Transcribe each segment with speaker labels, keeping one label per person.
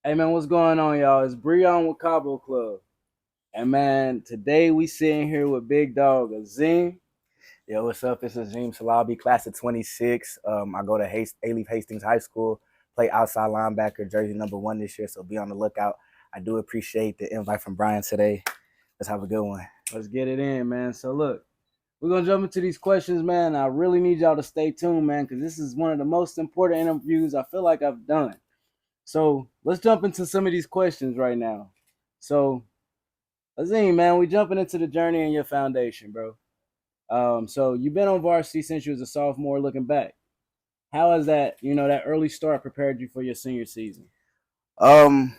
Speaker 1: Hey man, what's going on, y'all? It's Breon with Cabo Club. And man, today we sitting here with Big Dog Azeem.
Speaker 2: Yo, what's up? This is Azeem Solabi, class of 26. I go to Hastings High School, play outside linebacker, jersey number 1 this year, so be on the lookout. I do appreciate the invite from Brian today. Let's have a good one.
Speaker 1: Let's get it in, man. So look, we're gonna jump into these questions, man. I really need y'all to stay tuned, man, because this is one of the most important interviews I feel like I've done. So let's jump into some of these questions right now. So Azeem, man, we jumping into the journey in your foundation, bro. So you've been on varsity since you was a sophomore. Looking back, how has that early start prepared you for your senior season?
Speaker 2: Um,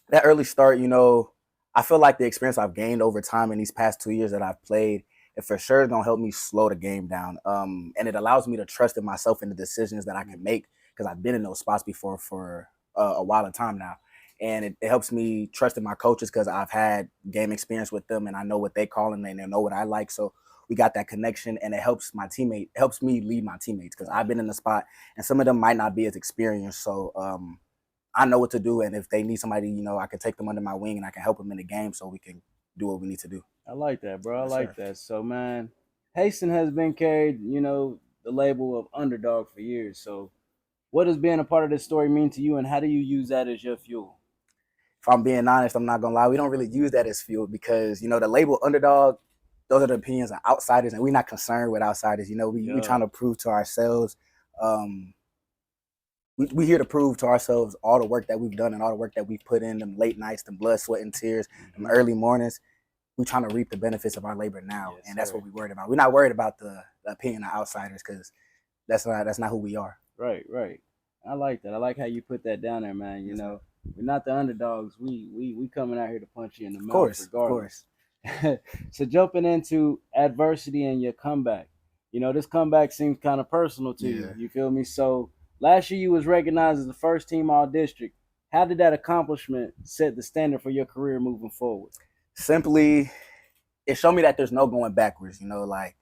Speaker 2: that early start, I feel like the experience I've gained over time in these past 2 years that I've played, it for sure is gonna help me slow the game down. And it allows me to trust in myself and the decisions that I can make because I've been in those spots before for a while of time now. And it helps me trust in my coaches because I've had game experience with them and I know what they call and they know what I like. So we got that connection and helps me lead my teammates because I've been in the spot and some of them might not be as experienced. So I know what to do, and if they need somebody, I can take them under my wing and I can help them in the game so we can do what we need to do.
Speaker 1: I like that, bro. I
Speaker 2: Yes,
Speaker 1: like
Speaker 2: sir.
Speaker 1: that. So, man, Hastings has been carried, the label of underdog for years. So, what does being a part of this story mean to you, and how do you use that as your fuel?
Speaker 2: If I'm being honest, I'm not gonna lie. We don't really use that as fuel because the label underdog. Those are the opinions of outsiders, and we're not concerned with outsiders. We
Speaker 1: Yeah,
Speaker 2: trying to prove to ourselves. Um, we here to prove to ourselves all the work that we've done and all the work that we've put in, them late nights, them blood, sweat, and tears, them
Speaker 1: hmm,
Speaker 2: early mornings. We're trying to reap the benefits of our labor now,
Speaker 1: yes,
Speaker 2: and that's what
Speaker 1: sir.
Speaker 2: we're worried about. We're not worried about the opinion of outsiders because that's not who we are.
Speaker 1: Right, right. I like that. I like how you put that down there, man.
Speaker 2: Yes, sir.
Speaker 1: We're not the underdogs. We coming out here to punch you in the
Speaker 2: Of
Speaker 1: mouth,
Speaker 2: course, of
Speaker 1: regardless.
Speaker 2: course.
Speaker 1: So, jumping into adversity and your comeback, this comeback seems kind of personal to you.
Speaker 2: Yeah.
Speaker 1: You feel me? So, last year you was recognized as the first team all district. How did that accomplishment set the standard for your career moving forward?
Speaker 2: Simply, it showed me that there's no going backwards. Like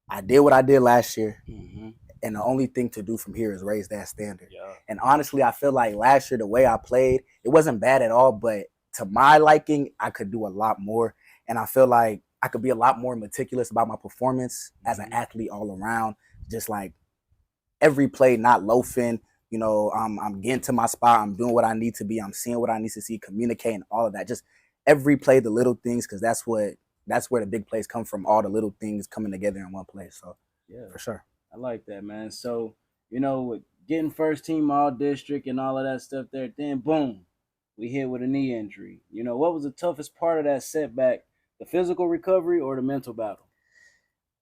Speaker 2: I did what I did last year,
Speaker 1: Mm-hmm.
Speaker 2: and the only thing to do from here is raise that standard.
Speaker 1: Yeah.
Speaker 2: And honestly, I feel like last year the way I played, it wasn't bad at all, but to my liking, I could do a lot more, and I feel like I could be a lot more meticulous about my performance as an
Speaker 1: Mm-hmm.
Speaker 2: athlete all around. Just like every play, not loafing. I'm getting to my spot. I'm doing what I need to be. I'm seeing what I need to see, communicating all of that. Just every play, the little things, because that's where the big plays come from. All the little things coming together in one place. So
Speaker 1: Yeah.
Speaker 2: for sure.
Speaker 1: I like that, man. So, with getting first team all district and all of that stuff there, then boom, we hit with a knee injury. What was the toughest part of that setback? The physical recovery or the mental battle?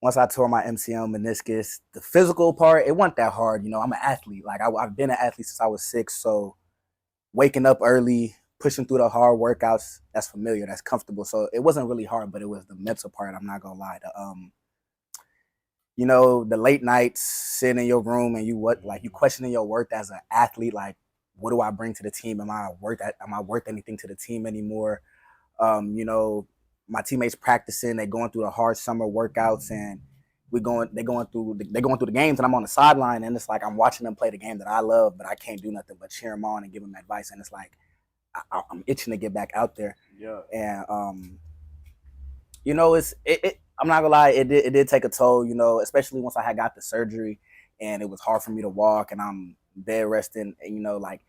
Speaker 2: Once I tore my MCL meniscus, the physical part, it wasn't that hard. I'm an athlete. Like I've been an athlete since I was 6. So waking up early, pushing through the hard workouts, that's familiar, that's comfortable. So it wasn't really hard, but it was the mental part. I'm not gonna lie. The late nights sitting in your room and you
Speaker 1: Mhm.
Speaker 2: questioning your worth as an athlete, like what do I bring to the team? Am I worth anything to the team anymore? Um, you know, my teammates practicing, they going through the hard summer workouts and they're going through the games and I'm on the sideline and it's like I'm watching them play the game that I love, but I can't do nothing but cheer them on and give them advice. And it's like I'm itching to get back out there.
Speaker 1: Yeah.
Speaker 2: And I'm not gonna lie, it did take a toll, especially once I had got the surgery and it was hard for me to walk and I'm bed resting and like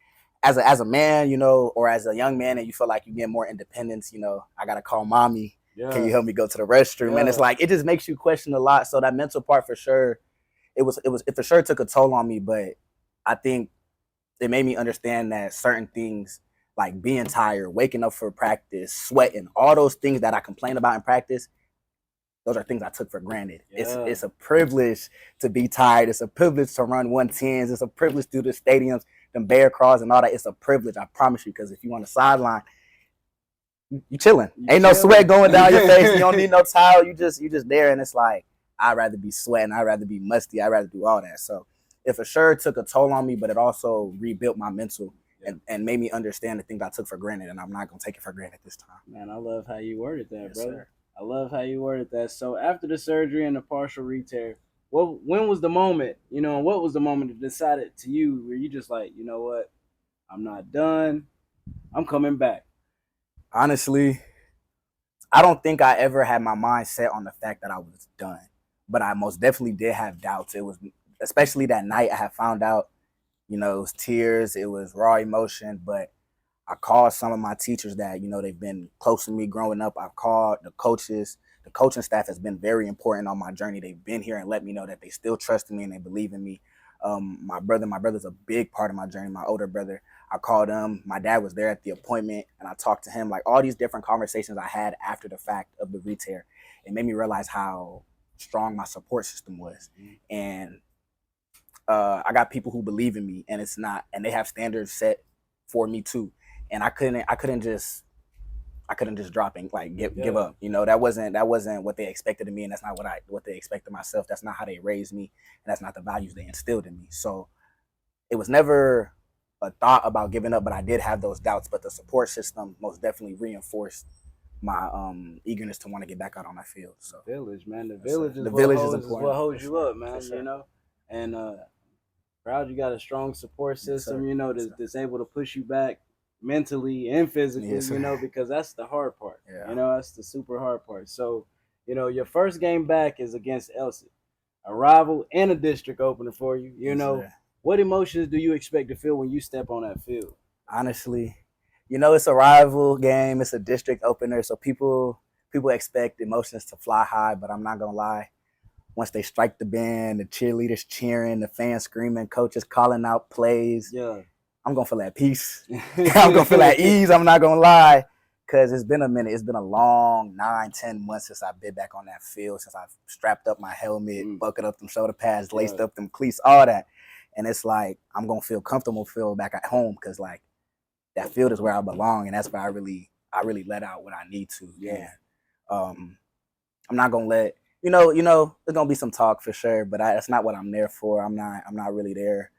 Speaker 2: as a man, or as a young man and you feel like you get more independence, I gotta call mommy. Can you
Speaker 1: Yeah.
Speaker 2: help me go to the restroom? And it's
Speaker 1: Yeah.
Speaker 2: like it just makes you question a lot. So that mental part for sure, it for sure took a toll on me, but I think it made me understand that certain things like being tired, waking up for practice, sweating, all those things that I complain about in practice, those are things I took for granted. It's
Speaker 1: Yeah.
Speaker 2: it's a privilege to be tired. It's a privilege to run 110s. It's a privilege to do the stadiums, them bear crawls and all that. It's a privilege, I promise you, because if you on the sideline, you chilling.
Speaker 1: You
Speaker 2: Ain't no sweat
Speaker 1: chilling.
Speaker 2: going down your face. You don't need no towel. You just there and it's like I'd rather be sweating. I'd rather be musty. I'd rather do all that. So it for sure took a toll on me, but it also rebuilt my mental
Speaker 1: Yeah.
Speaker 2: and made me understand the things I took for granted and I'm not gonna take it for granted this time.
Speaker 1: Man, I love how you worded that,
Speaker 2: Yes,
Speaker 1: brother.
Speaker 2: sir.
Speaker 1: I love how you worded that. So after the surgery and the partial re-tear, when was the moment, and what was the moment that decided to you where you just like, you know what? I'm not done. I'm coming back.
Speaker 2: Honestly, I don't think I ever had my mind set on the fact that I was done, but I most definitely did have doubts. It was especially that night I had found out, it was tears, it was raw emotion, but I called some of my teachers that, they've been close to me growing up. I've called the coaches. The coaching staff has been very important on my journey. They've been here and let me know that they still trust me and they believe in me. My brother's a big part of my journey, my older brother. I called him. My dad was there at the appointment and I talked to him. Like all these different conversations I had after the fact of the re-tear, it made me realize how strong my support system was. And I got people who believe in me and they have standards set for me too. And I couldn't just drop and like give up. That wasn't what they expected of me, and that's not what they expected myself. That's not how they raised me, and that's not the values they instilled in me. So it was never a thought about giving up, but I did have those doubts. But the support system most definitely reinforced my eagerness to want to get back out on that field. So
Speaker 1: Village, man. The village
Speaker 2: is
Speaker 1: is what holds you up, man.
Speaker 2: Sure.
Speaker 1: And proud you got a strong support system. That's able to push you back mentally and physically.
Speaker 2: Yes,
Speaker 1: Because that's the hard part.
Speaker 2: Yeah.
Speaker 1: That's the super hard part. So, your first game back is against Elsie, a rival and a district opener for you. What emotions do you expect to feel when you step on that field?
Speaker 2: Honestly, it's a rival game. It's a district opener, so people expect emotions to fly high. But I'm not gonna lie. Once they strike the band, the cheerleaders cheering, the fans screaming, coaches calling out plays,
Speaker 1: Yeah,
Speaker 2: I'm gonna feel at peace. I'm gonna feel at ease. I'm not gonna lie, because it's been a minute. It's been a long 9-10 months since I've been back on that field. Since I've strapped up my helmet, buckled up them shoulder pads, laced up them cleats, all that. And it's like I'm gonna feel comfortable, feel back at home, because like that field is where I belong, and that's where I really let out what I need to.
Speaker 1: Yeah.
Speaker 2: And I'm not gonna let there's gonna be some talk for sure, but that's not what I'm there for. I'm not really there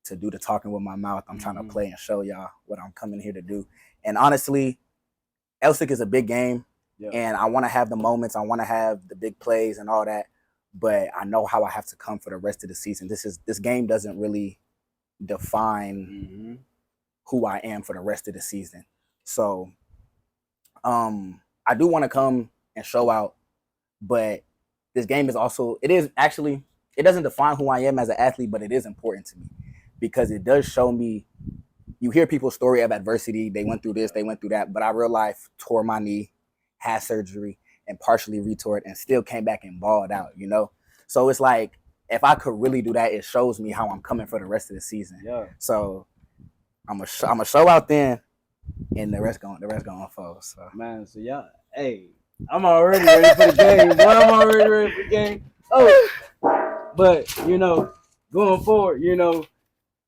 Speaker 2: to do the talking with my mouth. I'm trying to play and show y'all what I'm coming here to do. And honestly, Elsick is a big game, and I want to have the moments. I want to have the big plays and all that, but I know how I have to come for the rest of the season. This game doesn't really define who I am for the rest of the season. So I do want to come and show out, but this game is also, it doesn't define who I am as an athlete, but it is important to me because it does show me, you hear people's story of adversity. They went through this, they went through that, but I real life tore my knee, had surgery, and partially retore it and still came back and balled out, So it's like, if I could really do that, it shows me how I'm coming for the rest of the season.
Speaker 1: Yeah.
Speaker 2: So I'm gonna show out then, and the rest gonna unfold. So
Speaker 1: man, so y'all, hey, I'm already ready for the game. Boy, I'm already ready for the game. Oh, but going forward,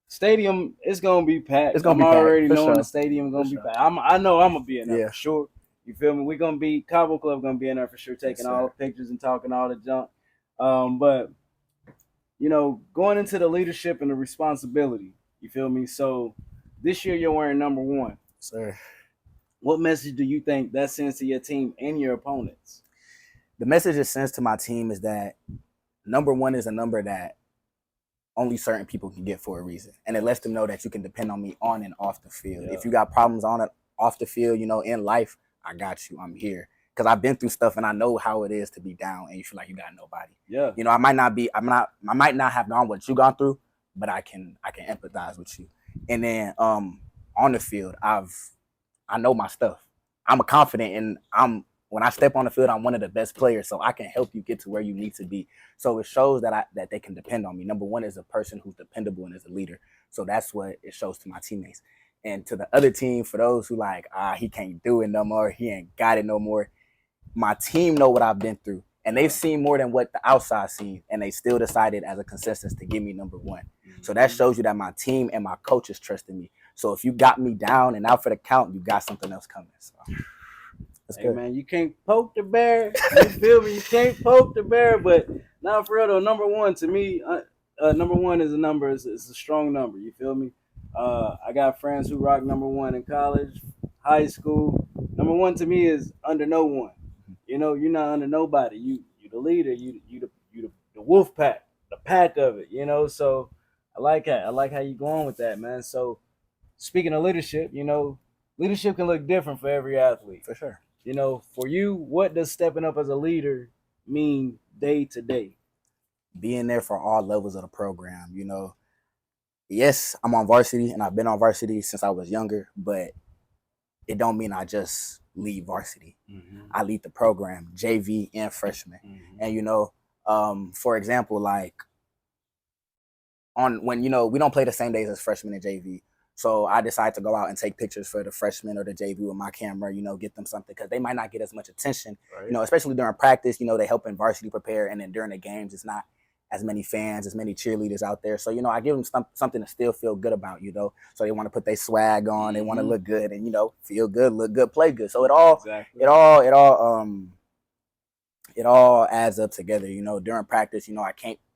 Speaker 1: stadium is gonna be packed.
Speaker 2: It's gonna be
Speaker 1: packed. I'm already knowing
Speaker 2: sure.
Speaker 1: the stadium gonna be packed. I know I'm gonna be in there for sure. You feel me? We're gonna be Cabo Club gonna be in there for sure, taking all the pictures and talking all the junk. But going into the leadership and the responsibility, you feel me? So this year you're wearing number 1.
Speaker 2: Sir.
Speaker 1: What message do you think that sends to your team and your opponents?
Speaker 2: The message it sends to my team is that number 1 is a number that only certain people can get for a reason. And it lets them know that you can depend on me on and off the field. Yeah. If you got problems on and off the field, in life, I got you. I'm here. Because I've been through stuff and I know how it is to be down and you feel like you got nobody.
Speaker 1: Yeah.
Speaker 2: I might not have gone what you gone through, but I can empathize with you. And then on the field, I know my stuff. I'm confident and when I step on the field, I'm one of the best players, so I can help you get to where you need to be. So it shows that they can depend on me. Number 1 is a person who's dependable and is a leader. So that's what it shows to my teammates. And to the other team, for those who like, he can't do it no more, he ain't got it no more, my team know what I've been through. And they've seen more than what the outside seen, and they still decided as a consensus to give me number 1. So that shows you that my team and my coaches trusted me. So if you got me down and out for the count, you got something else coming. So.
Speaker 1: Hey, man, you can't poke the bear. You feel me? You can't poke the bear. But now, for real, though, number 1 to me, number 1 is a number. It's a strong number. You feel me? I got friends who rock number 1 in college, high school. Number 1 to me is under no one. You're not under nobody. You the leader. You the wolf pack, the pack of it. So I like that. I like how you going with that, man. So speaking of leadership, leadership can look different for every athlete.
Speaker 2: For sure.
Speaker 1: For you, what does stepping up as a leader mean day to day?
Speaker 2: Being there for all levels of the program. Yes, I'm on varsity and I've been on varsity since I was younger, but it don't mean I just lead varsity.
Speaker 1: Mm-hmm.
Speaker 2: I lead the program, JV and freshman.
Speaker 1: Mm-hmm.
Speaker 2: And for example, like when we don't play the same days as freshmen and JV. So I decide to go out and take pictures for the freshmen or the JV with my camera, get them something because they might not get as much attention,
Speaker 1: right.
Speaker 2: Especially during practice, they help in varsity prepare. And then during the games, it's not as many fans, as many cheerleaders out there. So, I give them something to still feel good about, so they want to put their swag on,
Speaker 1: mm-hmm.
Speaker 2: They want to look good and, feel good, look good, play good. So it all adds up together, during practice,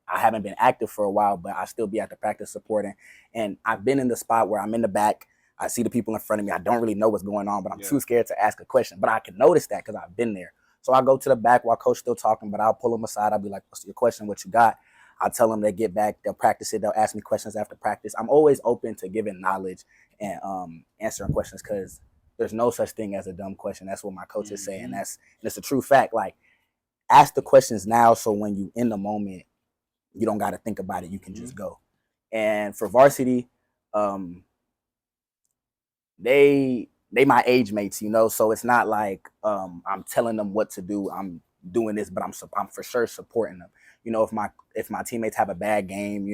Speaker 2: I haven't been active for a while, but I still be at the practice supporting. And I've been in the spot where I'm in the back. I see the people in front of me. I don't really know what's going on, but I'm too scared to ask a question. But I can notice that because I've been there. So I go to the back while coach still talking, but I'll pull them aside. I'll be like, what's your question? What you got? I'll tell them they get back. They'll practice it. They'll ask me questions after practice. I'm always open to giving knowledge and answering questions because there's no such thing as a dumb question. That's what my coaches say. And it's a true fact. Like, ask the questions now so when you in the moment, you don't got to think about it. You can just go. And for varsity, they my age mates, so it's not like I'm telling them what to do. I'm doing this, but I'm for sure supporting them. If my teammates have a bad game,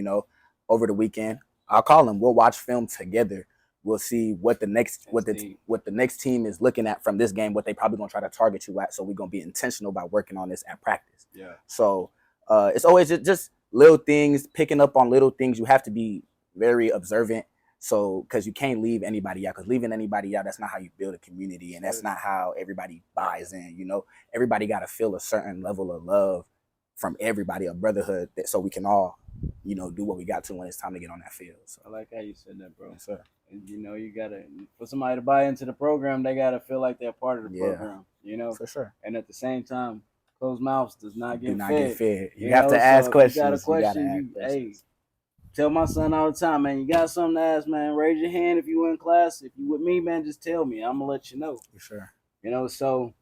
Speaker 2: over the weekend, I'll call them. We'll watch film together. We'll see what the next team is looking at from this game, what they probably gonna try to target you at. So we're gonna be intentional about working on this at practice.
Speaker 1: Yeah.
Speaker 2: So it's always just little things, picking up on little things. You have to be very observant. So, because you can't leave anybody out, because leaving anybody out, that's not how you build a community, and that's not how everybody buys in. Everybody got to feel a certain level of love from everybody, a brotherhood, so we can all, do what we got to when it's time to get on that field. So
Speaker 1: I like how you said that, bro.
Speaker 2: Yes, sir.
Speaker 1: And, you gotta, for somebody to buy into the program, they gotta feel like they're part of the program.
Speaker 2: For sure.
Speaker 1: And at the same time, closed mouths does not get
Speaker 2: fed. You have to ask questions.
Speaker 1: You got a question, hey. Tell my son all the time, man, you got something to ask, man, raise your hand if you in class. If you with me, man, just tell me. I'm going to let you know.
Speaker 2: For sure.
Speaker 1: So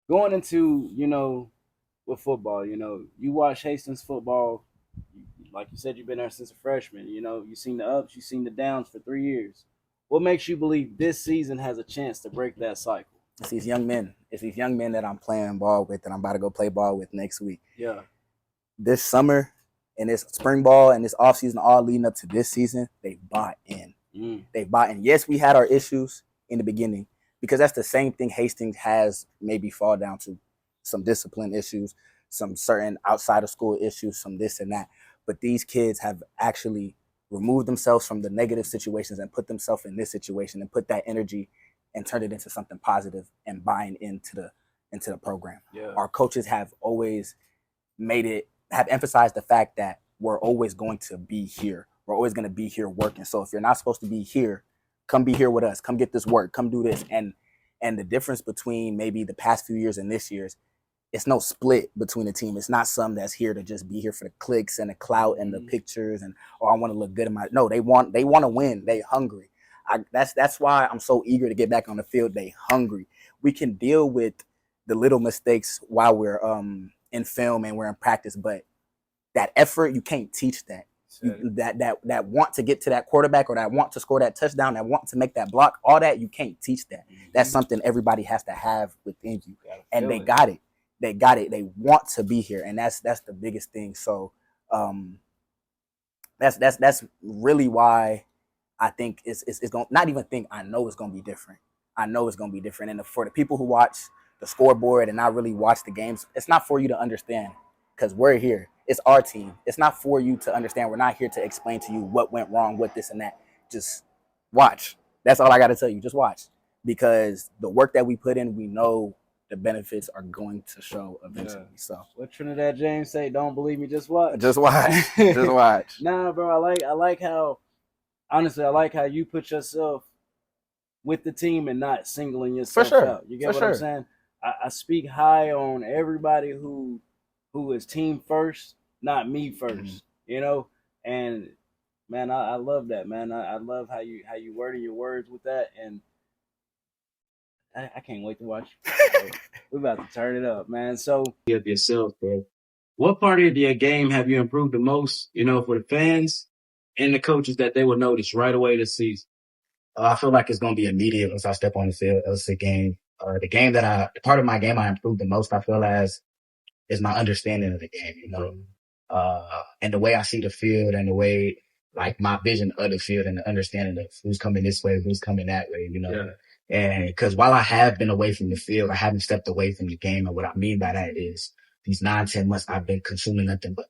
Speaker 1: going into, with football, you watch Hastings football. Like you said, you've been there since a freshman. You've seen the ups, you've seen the downs for 3 years. What makes you believe this season has a chance to break that cycle?
Speaker 2: It's these young men. It's these young men that I'm playing ball with, that I'm about to go play ball with next week.
Speaker 1: Yeah.
Speaker 2: This summer, and this spring ball and this offseason, all leading up to this season, they bought in. They bought in. Yes, we had our issues in the beginning because that's the same thing Hastings has maybe fall down to. Some discipline issues, some certain outside of school issues, some this and that. But these kids have actually removed themselves from the negative situations and put themselves in this situation and put that energy and turned it into something positive and buying into the program.
Speaker 1: Yeah.
Speaker 2: Our coaches have always have emphasized the fact that we're always going to be here. We're always going to be here working. So if you're not supposed to be here, come be here with us. Come get this work. Come do this. And the difference between maybe the past few years and this year's, it's no split between the team. It's not some that's here to just be here for the clicks and the clout and the pictures and I want to look good in my. No, they want to win. They hungry. That's why I'm so eager to get back on the field. They hungry. We can deal with the little mistakes while we're in film and we're in practice, but that effort, you can't teach that. That want to get to that quarterback or that want to score that touchdown, that want to make that block, all that, you can't teach that. That's something everybody has to have within you. And they got it. They got it. They want to be here. And that's the biggest thing. So that's really why I think it's going, not even think, I know it's going to be different. I know it's going to be different. And for the people who watch the scoreboard and not really watch the games, it's not for you to understand because we're here. It's our team. It's not for you to understand. We're not here to explain to you what went wrong, what this and that. Just watch. That's all I got to tell you. Just watch. Because the work that we put in, we know the benefits are going to show eventually. Yeah. So
Speaker 1: what Trinidad James say? Don't believe me, just watch.
Speaker 2: Just watch. Just watch.
Speaker 1: Nah, bro. I like how, honestly, I like how you put yourself with the team and not singling yourself out. You get what I'm saying? I speak high on everybody who is team first, not me first. And man, I love that, man. I love how you wording your words with that, and I can't wait to watch. So we're about to turn it up, man. So
Speaker 3: Of yourself, bro. What part of your game have you improved the most, for the fans and the coaches that they will notice right away this season?
Speaker 2: I feel like it's going to be immediate once I step on the field. It's a game. The part of my game I improved the most, I feel as, is my understanding of the game, and the way I see the field and the way, like, my vision of the field and the understanding of who's coming this way, who's coming that way,
Speaker 3: Yeah.
Speaker 2: And cause while I have been away from the field, I haven't stepped away from the game. And what I mean by that is these 9-10 months I've been consuming nothing but,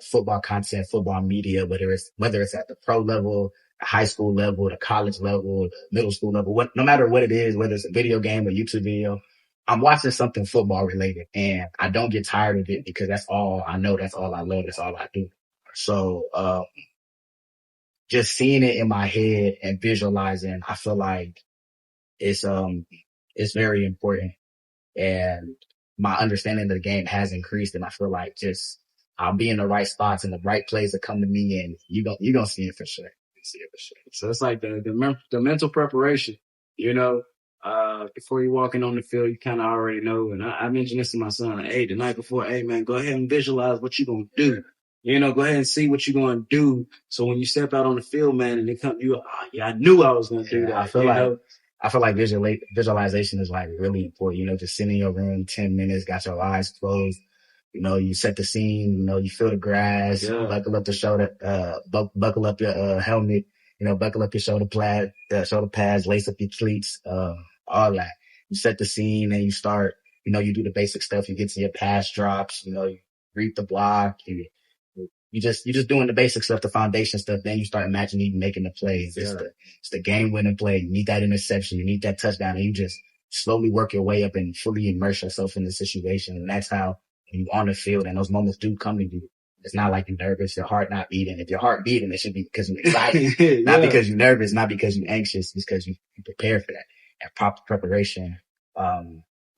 Speaker 2: football content, football media, whether it's at the pro level, the high school level, the college level, the middle school level, no matter what it is, whether it's a video game or YouTube video, I'm watching something football related, and I don't get tired of it because that's all I know. That's all I love. That's all I do. So, just seeing it in my head and visualizing, I feel like it's very important, and my understanding of the game has increased, and I feel like just I'll be in the right spots and the right plays that come to me, and you're gonna see it for sure. You see it for sure.
Speaker 3: So it's like the mental preparation, before you walking on the field, you kind of already know. And I mentioned this to my son, hey, the night before, hey man, go ahead and visualize what you're going to do. Go ahead and see what you're going to do. So when you step out on the field, man, and they come, I knew I was going to do that.
Speaker 2: I feel like visualization is like really important, just sit in your room 10 minutes, got your eyes closed. You set the scene, you feel the grass, buckle up the shoulder, buckle up your, helmet, buckle up your shoulder pads, lace up your cleats, all that. You set the scene and you start, you do the basic stuff. You get to your pass drops, you read the block, you just doing the basic stuff, the foundation stuff. Then you start imagining you making the plays. It's the game winning play. You need that interception. You need that touchdown, and you just slowly work your way up and fully immerse yourself in the situation. And that's how, when you're on the field and those moments do come to you, it's not like you're nervous, your heart not beating. If your heart beating, it should be because you're excited, not because you're nervous, not because you're anxious, it's because you prepare for that. And proper preparation,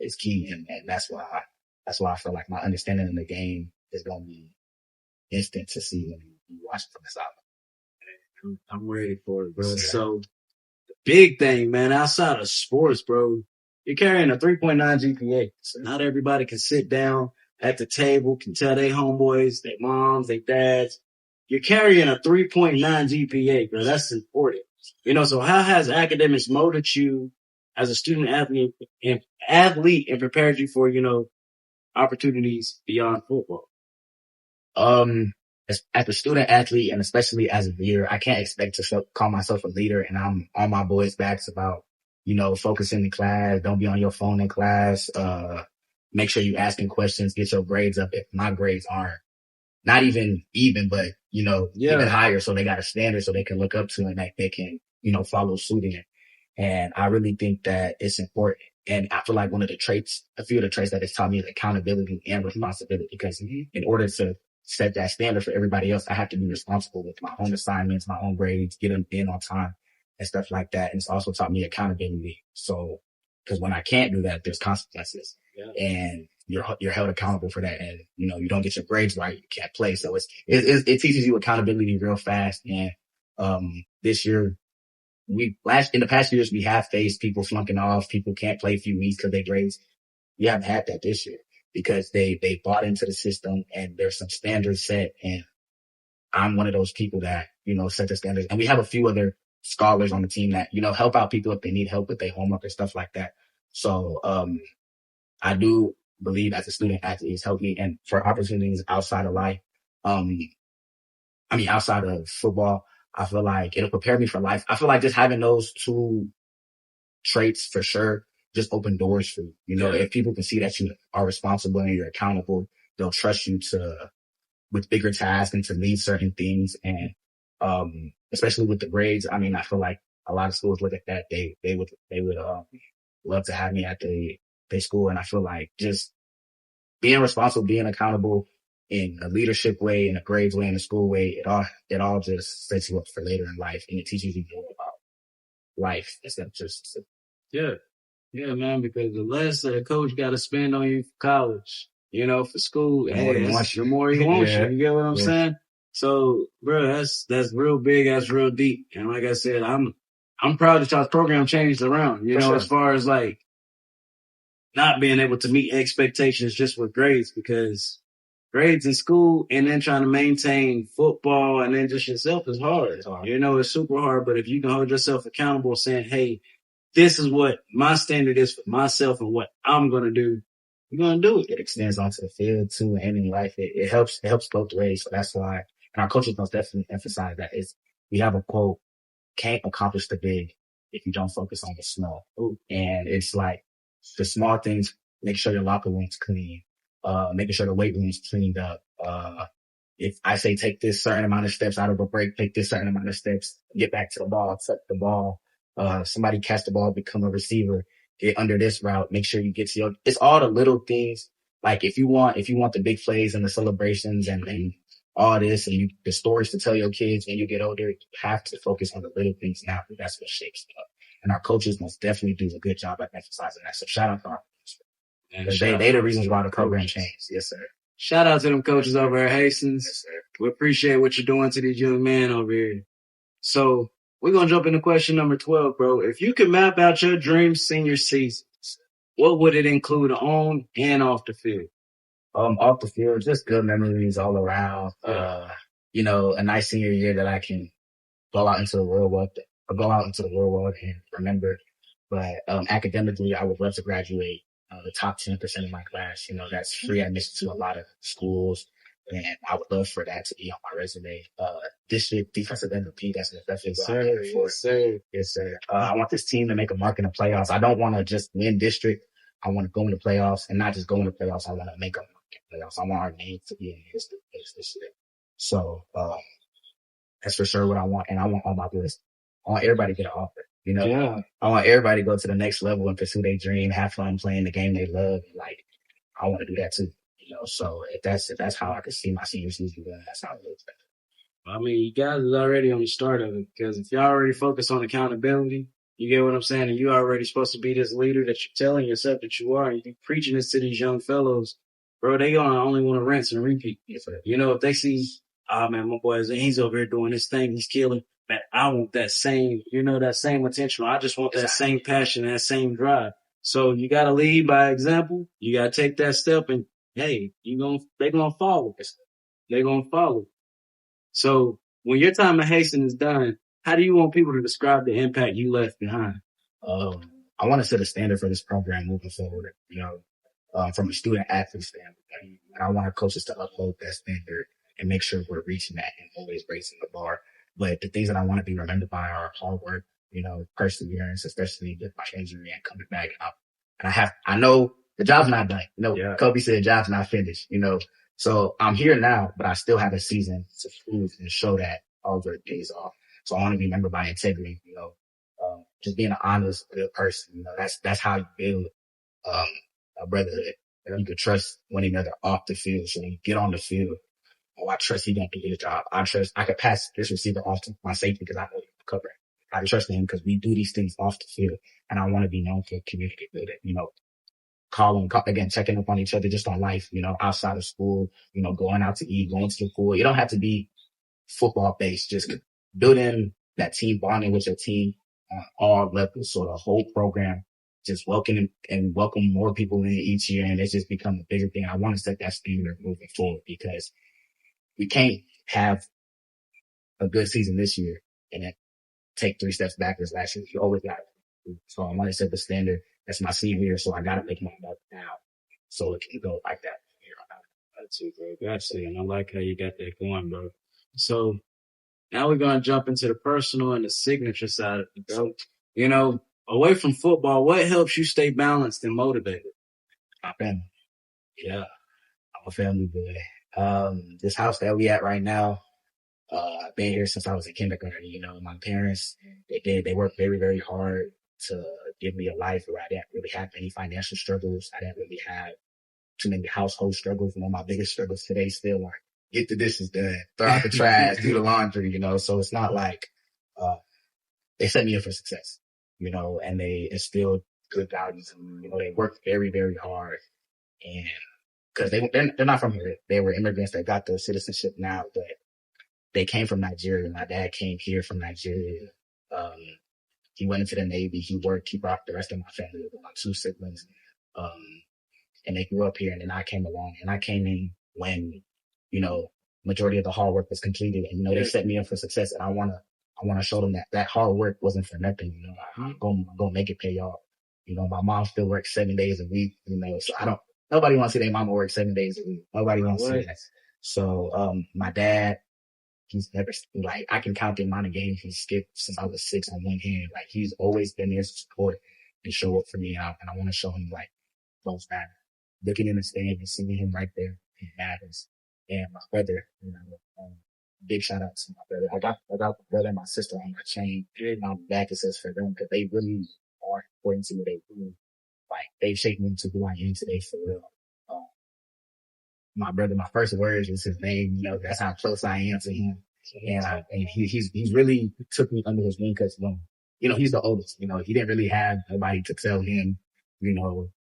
Speaker 2: is key. And that's why I feel like my understanding of the game is going to be instant to see when you watch it from the side.
Speaker 3: I'm ready for it, bro. So the big thing, man, outside of sports, bro, you're carrying a 3.9 GPA. So not everybody can sit down at the table, can tell their homeboys, their moms, their dads. You're carrying a 3.9 GPA, bro. That's important. So how has academics molded you as a student athlete and prepared you for, opportunities beyond football?
Speaker 2: As a student athlete and especially as a leader, I can't expect to call myself a leader, and I'm on my boys' backs about, focusing in class. Don't be on your phone in class. Make sure you asking questions, get your grades up. If my grades aren't not even, but, even higher. So they got a standard so they can look up to and that they can, follow suit in. And I really think that it's important. And I feel like a few of the traits that it's taught me is accountability and responsibility, because in order to set that standard for everybody else, I have to be responsible with my own assignments, my own grades, get them in on time and stuff like that. And it's also taught me accountability. So, because when I can't do that, there's consequences, and you're held accountable for that. And, you don't get your grades right, you can't play. So it teaches you accountability real fast. And, this year, in the past years, we have faced people flunking off. People can't play a few weeks because they grades. We haven't had that this year because they bought into the system and there's some standards set. And I'm one of those people that, set the standards. And we have a few other scholars on the team that, help out people if they need help with their homework and stuff like that. So, I do believe as a student athlete, it's helped me, and for opportunities outside of life, outside of football, I feel like it'll prepare me for life. I feel like just having those two traits for sure just open doors for you. If people can see that you are responsible and you're accountable, they'll trust you with bigger tasks and to lead certain things. And, especially with the grades, I feel like a lot of schools look at that. They would love to have me at their school. And I feel like just being responsible, being accountable in a leadership way, in a grades way, in a school way, it all just sets you up for later in life, and it teaches you more about life instead of just.
Speaker 3: Yeah, man, because the less that a coach got to spend on you for college, for school, the more he wants you. You get what I'm saying? So, bro, that's real big. That's real deep. And like I said, I'm proud that y'all's program changed around. You
Speaker 2: For
Speaker 3: know,
Speaker 2: sure.
Speaker 3: as far as like not being able to meet expectations just with grades, because grades in school and then trying to maintain football and then just yourself is hard.
Speaker 2: It's hard.
Speaker 3: You know, it's super hard. But if you can hold yourself accountable, saying, "Hey, this is what my standard is for myself and what I'm gonna do," you're gonna do it.
Speaker 4: It extends onto the field too and in life. It helps both ways. So that's why, and our coaches most definitely emphasize that we have a quote, can't accomplish the big if you don't focus on the small.
Speaker 3: Ooh.
Speaker 4: And it's like the small things, make sure your locker room's clean, making sure the weight room's cleaned up. If I say take this certain amount of steps out of a break, take this certain amount of steps, get back to the ball, tuck the ball, somebody catch the ball, become a receiver, get under this route, make sure you get to it's all the little things. Like if you want the big plays and the celebrations and all this and the stories to tell your kids when you get older, you have to focus on the little things now. That's what shapes it up. And our coaches most definitely do a good job at emphasizing that. So shout out to our coaches. They the reasons why the program changed. Yes, sir.
Speaker 3: Shout out to them coaches over at Hastings.
Speaker 4: Yes, sir.
Speaker 3: We appreciate what you're doing to these young men over here. So we're going to jump into question number 12, bro. If you could map out your dream senior seasons, what would it include on and off the field?
Speaker 4: Off the field, just good memories all around. You know, a nice senior year that I can go out into the real world and remember. But academically, I would love to graduate the top 10% of my class. You know, that's free admission to a lot of schools. And I would love for that to be on my resume. District defensive MVP, that's an effective. Yes, sir. I want this team to make a mark in the playoffs. I don't want to just win district. I want to go in the playoffs and not just go in the playoffs. I want to make a mark in the playoffs. I want our name to be in history this year. So, that's for sure what I want. And I want all my boys. I want everybody to get an offer. You know,
Speaker 3: Yeah.
Speaker 4: I want everybody to go to the next level and pursue their dream, have fun playing the game they love. Like, I want to do that too. You know, so if that's how I could see my senior season going, that's how it looks.
Speaker 3: I mean, you guys is already on the start of it, because if you already focus on accountability, you get what I'm saying, and you already supposed to be this leader that you're telling yourself that you are, and you preaching this to these young fellows, bro, they gonna only want to rinse and repeat.
Speaker 4: Yes, sir.
Speaker 3: You know, if they see, man, my boy, he's over here doing this thing, he's killing, man, I want that same, that same attention. I just want that same passion, that same drive. So you got to lead by example. You got to take that step, and hey, they're gonna follow. They're gonna follow. So when your time at Hastings is done, how do you want people to describe the impact you left behind?
Speaker 4: I want to set a standard for this program moving forward, you know, from a student athlete standpoint. And I want our coaches to uphold that standard and make sure we're reaching that and always raising the bar. But the things that I want to be remembered by are hard work, you know, perseverance, especially with my injury and coming back out. And I know the job's not done. You know, Kobe said the job's not finished, you know. So I'm here now, but I still have a season to prove and show that all the days off. So I want to be remembered by integrity, you know, just being an honest, good person. You know, that's how you build, a brotherhood. You know, you can trust one another off the field. So when you get on the field, I trust he gonna do his job. I could pass this receiver off to my safety because I know he can cover it. I trust him because we do these things off the field, and I want to be known for community building. You know, checking up on each other just on life. You know, outside of school. You know, going out to eat, going to the pool. You don't have to be football based. Just building that team bonding with your team on all levels. So the whole program just welcome more people in each year, and it's just become a bigger thing. I want to set that standard moving forward because we can't have a good season this year and then take 3 steps backwards last year. You always got it. So I want to set the standard. That's my senior year, so I got to make my mark now so it can go like that from here on out.
Speaker 3: That's it, bro. That's it. And I like how you got that going, bro. So now we're going to jump into the personal and the signature side of it, bro. You know, away from football, what helps you stay balanced and motivated?
Speaker 4: My family. Yeah. I'm a family boy. This house that we at right now, I've been here since I was in kindergarten. You know, my parents, they worked very, very hard to give me a life where I didn't really have any financial struggles. I didn't really have too many household struggles. One of my biggest struggles today still are get the dishes done, throw out the trash, do the laundry, you know. So it's not like, they set me up for success, you know, and they instilled good values. And, you know, they worked very, very hard. And cause they're not from here. They were immigrants that got the citizenship now, but they came from Nigeria. My dad came here from Nigeria. He went into the Navy. He worked. He brought the rest of my family with my 2 siblings. And they grew up here. And then I came along, and I came in when, majority of the hard work was completed, and, they set me up for success. And I want to show them that hard work wasn't for nothing. I'm going to make it pay off. My mom still works 7 days a week, so nobody wants to see their mama work 7 days a week. Nobody wants to see that. So, my dad, he's never, I can count the amount of games he skipped since I was 6 on one hand. He's always been there to support and show up for me. And I want to show him, those matter. Looking in the stand and seeing him right there, it matters. And my brother, big shout out to my brother. I got my brother and my sister on my chain. And on the back, it says for them, because they really are important to me. They really, they've shaped me to who I am today for real. My brother, my first words was his name. That's how close I am to him. And he's really took me under his wing because, he's the oldest. He didn't really have nobody to tell him,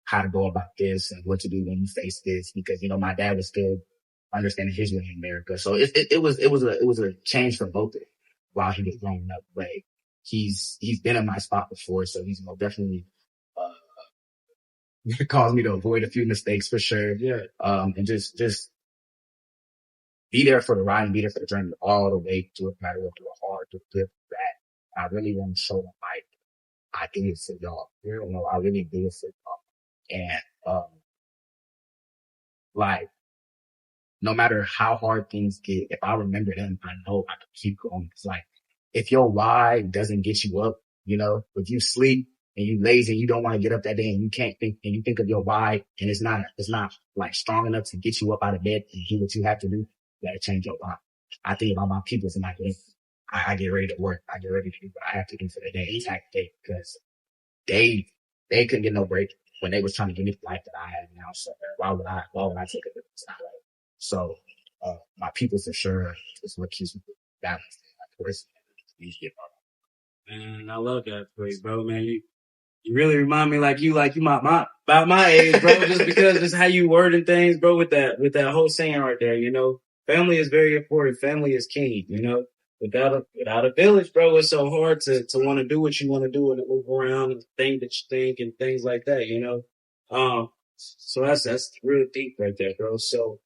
Speaker 4: how to go about this and what to do when you face this, because, my dad was still understanding his way in America. So it was a change for both of them while he was growing up. But he's been in my spot before. So he's definitely, caused me to avoid a few mistakes for sure. Yeah. And just be there for the ride and be there for the journey all the way through it, no matter what, through a hard, through good, bad. I really want to show them, I do it for y'all. I really do it for y'all. And, no matter how hard things get, if I remember them, I know I can keep going. It's if your why doesn't get you up, if you sleep and you lazy and you don't want to get up that day and you can't think, and you think of your why and it's not strong enough to get you up out of bed and do what you have to do, you gotta change your why. I think about my peoples and I get ready to work. I get ready to do what I have to do for the day, attack the day, because they couldn't get no break when they was trying to give me the life that I have now. So why would I take it? It's not right. So, my people for sure is what keeps me balanced. Of course,
Speaker 3: man, I love that for you, bro, man. You really remind me like you about my age, bro, just because just how you wording things, bro, with that whole saying right there, family is very important. Family is king, without a village, bro, it's so hard to want to do what you want to do and to move around and think that you think and things like that, so that's real deep right there, bro. So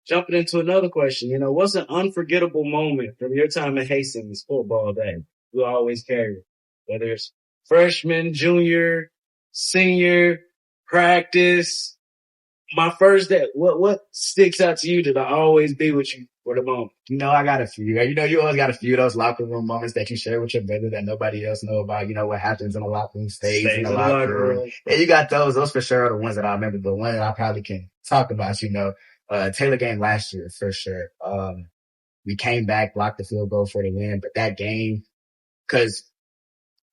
Speaker 3: jumping into another question, what's an unforgettable moment from your time at Hastings football that you always carry, whether it's freshman, junior, senior, practice, my first day? What sticks out to you that I always be with you for the moment?
Speaker 4: I got a few. You always got a few of those locker room moments that you share with your brother that nobody else know about. What happens in the locker room stays in the locker room. Yeah, you got those. Those for sure are the ones that I remember. The one that I probably can talk about, Taylor game last year for sure. We came back, blocked the field goal for the win, but that game, cause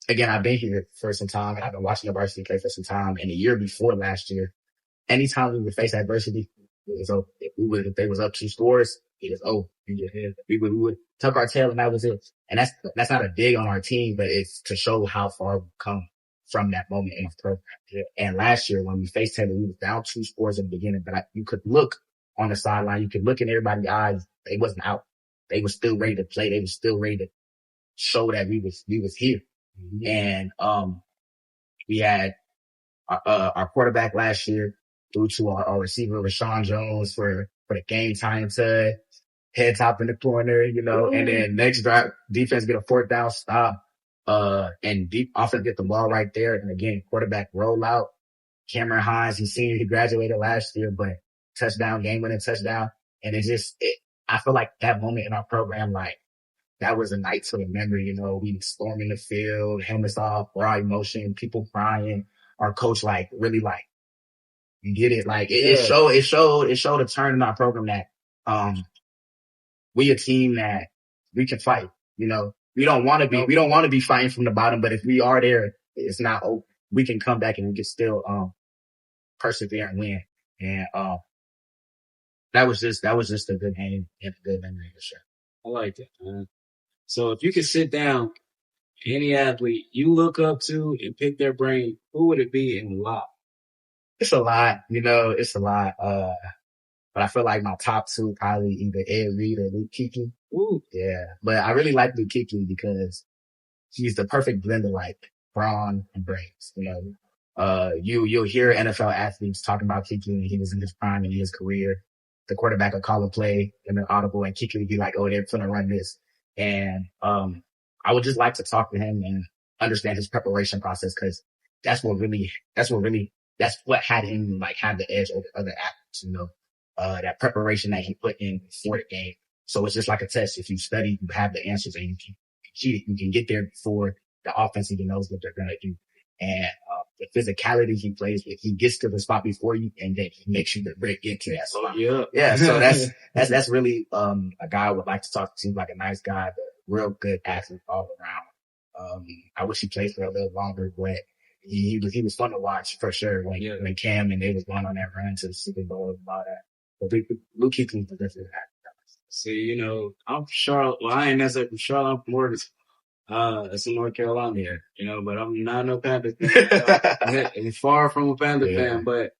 Speaker 4: again, I've been here for some time and I've been watching the varsity play for some time. And the year before last year, anytime we would face adversity, it was over. If they was up 2 scores, it was over. We would tuck our tail and that was it. And that's not a dig on our team, but it's to show how far we've come from that moment in the program. Yeah. And last year when we faced Taylor, we was down 2 scores in the beginning, but you could look on the sideline. You could look in everybody's eyes. They wasn't out. They were still ready to play. They were still ready to show that we was here. Mm-hmm. And, we had our quarterback last year threw to our receiver, Rashawn Jones for the game time to head top in the corner, and then next drive, defense get a 4th down stop, and offense get the ball right there. And again, quarterback rollout. Cameron Hines, he's senior, he graduated last year, but touchdown, game-winning touchdown. And I feel like that moment in our program, that was a night to remember, we storming the field, helmets off, raw emotion, people crying. Our coach, really you get it. It showed a turn in our program that, we a team that we can fight, we don't want to be fighting from the bottom, but if we are there, it's not open. We can come back and we can still, persevere and win. And, that was just a good game and a good memory for sure.
Speaker 3: I like that, man. So if you could sit down, any athlete you look up to and pick their brain, who would it be and why?
Speaker 4: It's a lot, it's a lot. But I feel like my top two probably either Ed Reed or Luke Kuechly.
Speaker 3: Ooh.
Speaker 4: Yeah. But I really like Luke Kuechly because he's the perfect blend of like brawn and brains, you know. You'll hear NFL athletes talking about Kuechly when he was in his prime in his career. The quarterback would call a play in the audible and Kuechly would be like, oh, they're going to run this. And, I would just like to talk to him and understand his preparation process because that's what had him like have the edge over other athletes, you know, that preparation that he put in for the game. So it's just like a test. If you study, you have the answers and you can get there before the offense even knows what they're going to do. And, the physicality he plays with, he gets to the spot before you and then he makes you to break into that spot. Yeah. So that's really, a guy I would like to talk to. Seems like a nice guy, but real good athlete all around. I wish he played for a little longer, but he was fun to watch for sure. When Cam and they was going on that run to the Super Bowl and all that. But Luke Kuechly was definitely that.
Speaker 3: See, you know, I'm from Charlotte. Well, I ain't necessarily from Charlotte. I'm from Morgan. It's in North Carolina here, you know, but I'm not no Panther fan. I'm far from a Panther fan, but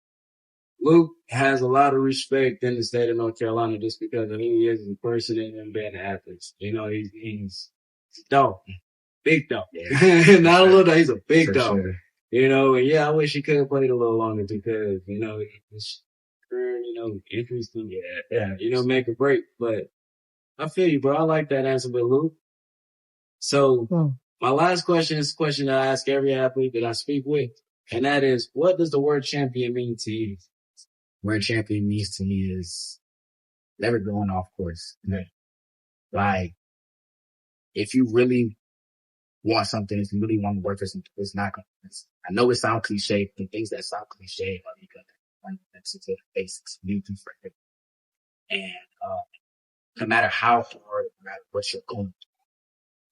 Speaker 3: Luke has a lot of respect in the state of North Carolina just because of who he is as a person and being an athlete. You know, he's a dog. Big dog. Yeah. Not a little dog, he's a big dog. Sure. You know, and yeah, I wish he could have played a little longer because, you know, his career, you know, injuries can, you know, make or break. But I feel you, bro. I like that answer with Luke. So my last question is a question that I ask every athlete that I speak with, and that is, what does the word champion mean to you?
Speaker 4: Word champion means to me is never going off course. Yeah. Like, if you really want something, if you really want to work for something, it's not going to, I know it sounds cliche, and things that sound cliche, but you got to run into the basics, you do for it. And, no matter how hard, no matter what you're going through,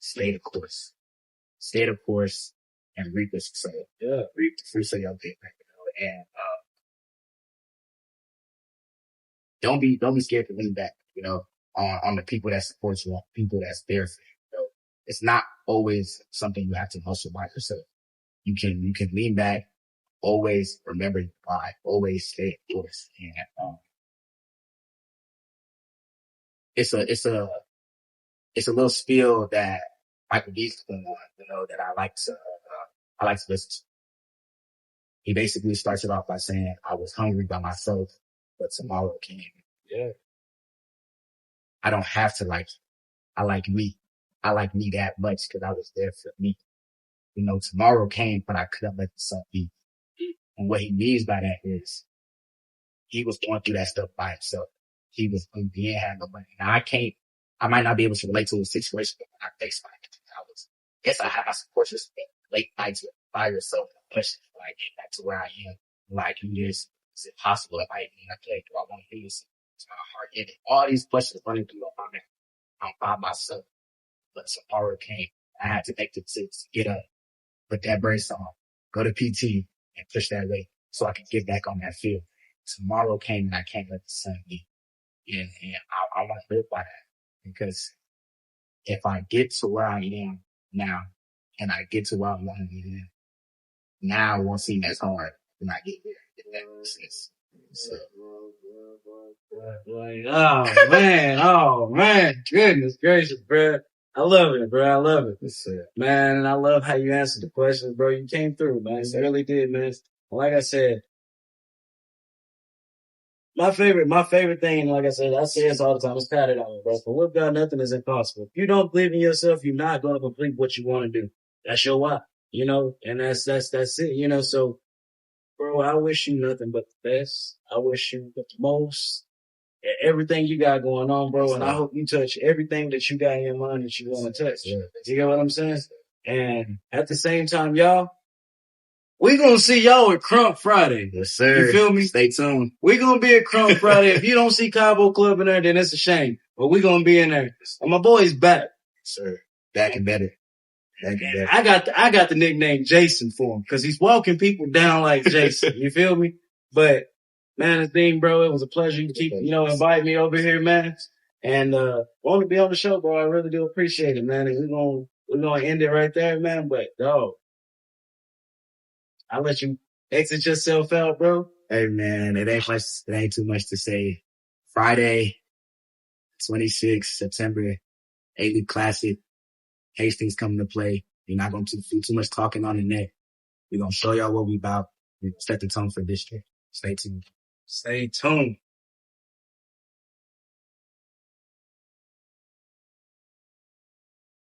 Speaker 4: stay the course. Stay the course and reap the success. Yeah. Reap the fruits of your labor, you know, and, don't be scared to lean back, you know, on the people that support you, on people that's there for you. You know, it's not always something you have to hustle by yourself. You can lean back, always remember why, always stay the course. And, it's a little spiel that Michael Beasley put on, you know, that I like to listen to. He basically starts it off by saying, I was hungry by myself, but tomorrow came. Yeah. I don't have to like you. I like me. I like me that much because I was there for me. You know, tomorrow came, but I couldn't let the sun be. And what he means by that is he was going through that stuff by himself. He didn't have no money. Now I might not be able to relate to a situation, but when I faced my guess I have my support system late nights by yourself. Questions like, get back to where I am. Like, is it possible? If I play, do I want to do this? It's my heart in it. All these questions running through my mind. I'm by myself. But tomorrow came. I had to make the decision to get up, put that brace on, go to PT, and push that weight so I could get back on that field. Tomorrow came and I can't let the sun be. And I want to live by that because if I get to where I am now and I get to where I want to be now it won't seem as hard when I get there. If that makes sense. So.
Speaker 3: Oh man, goodness gracious, bro. I love it, bro. I love it. Man, and I love how you answered the questions, bro. You came through, man. You really did, man. Like I said, my favorite thing, like I said, I say this all the time, is pat it on, bro. For with God, nothing is impossible. If you don't believe in yourself, you're not going to complete what you want to do. That's your why, you know, and that's it, you know, so, bro, I wish you nothing but the best. I wish you the most, everything you got going on, bro, and I hope you touch everything that you got in your mind that you want to touch. You get what I'm saying? And at the same time, y'all, we gonna see y'all at Crump Friday.
Speaker 4: Yes, sir.
Speaker 3: You feel me?
Speaker 4: Stay tuned.
Speaker 3: We gonna be at Crump Friday. If you don't see Cabo Club in there, then it's a shame. But we gonna be in there. And my boy's back.
Speaker 4: Sir. Back and better.
Speaker 3: I got the nickname Jason for him because he's walking people down like Jason. You feel me? But man, Azeem, bro, it was a pleasure. You keep, you know, inviting me over here, man. And want to be on the show, bro. I really do appreciate it, man. And we're gonna end it right there, man. But dog, I'll let you exit yourself out, bro.
Speaker 4: Hey man, it ain't too much to say. Friday, 26th September, A-League Classic. Hastings coming to play. You're not going to do too much talking on the net. We're going to show y'all what we about. We set the tone for this year. Stay tuned.
Speaker 3: Stay tuned.